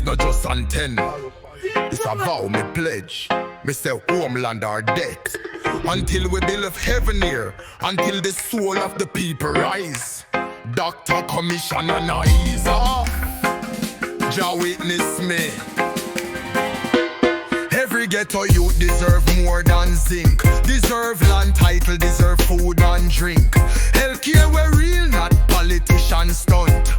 this not just antenna. It's a vow, me pledge. Me say homeland or death. Until we build heaven here, until the soul of the people rise. Doctor, commissioner, no ease off. Jah witness me. Every ghetto youth deserve more than zinc. Deserve land title, deserve food and drink. Healthcare we real, not politician stunt.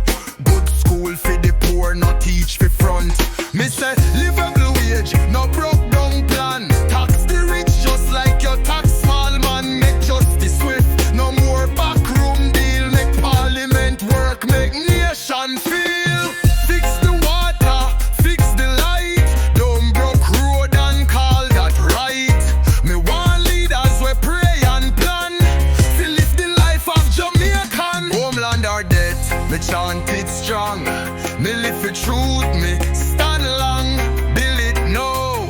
Good school for the poor, not teach for front. Me say livable wage, no broke down plan. Tax the rich just like your tax small man. Make justice swift, no more backroom deal. Make parliament work, make nation feel. Fix the water, fix the light. Don't broke road and call that right. Me want leaders we pray and plan. To live the life of Jamaican. Homeland or death, me chant it strong. Me live for truth, me stand long. Build it, no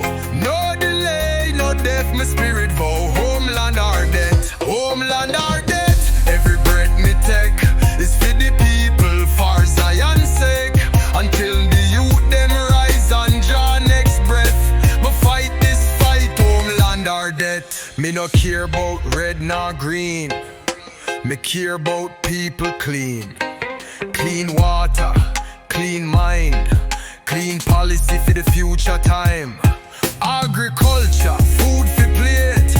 delay, no death, my spirit vow. Homeland or death, homeland or death. Every breath me take is for the people, for Zion's sake. Until the youth them rise and draw next breath. Me fight this fight, homeland or death. Me no care about red nor green. Me care about people clean. Clean water, clean mind, clean policy for the future time. Agriculture, food for plate.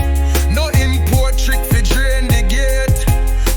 No import trick for drain the gate.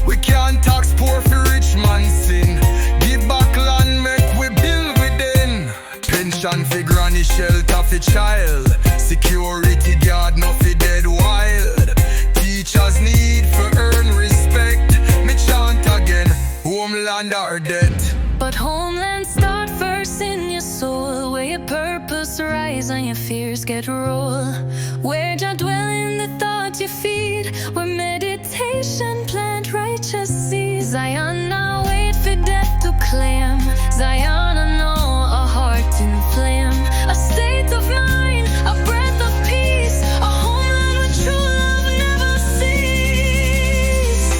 We can't tax poor for rich man sin. Give back land, make we build within. Pension for granny, shelter for child. Security guard, no for dead wild. Teachers need for earn respect. Me chant again, homeland or death. But homeland start first in your soul, where your purpose rise and your fears get roll. Where Jah dwell in the thoughts you feed, where meditation plant righteous seeds. Zion now wait for death to claim. Zion I know a heart in flame, a state of mind, a breath of peace, a homeland where true love never cease.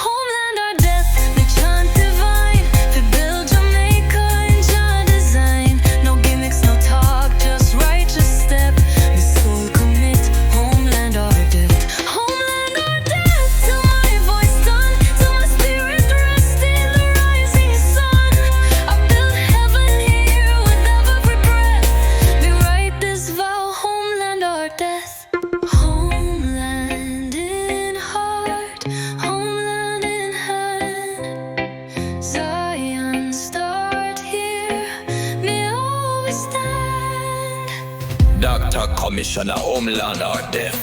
Homeland or death, we chant divine. To build Jamaica in Jah design. No gimmicks, no talk, just righteous step. The soul commit, homeland or death. Homeland or death, till my voice done, till my spirit rest in the rising sun. I build heaven here with every breath. We write this vow, homeland or death. Homeland in heart, homeland in hand. Zion start here, me always stand. Doctor, commissioner, homeland or death.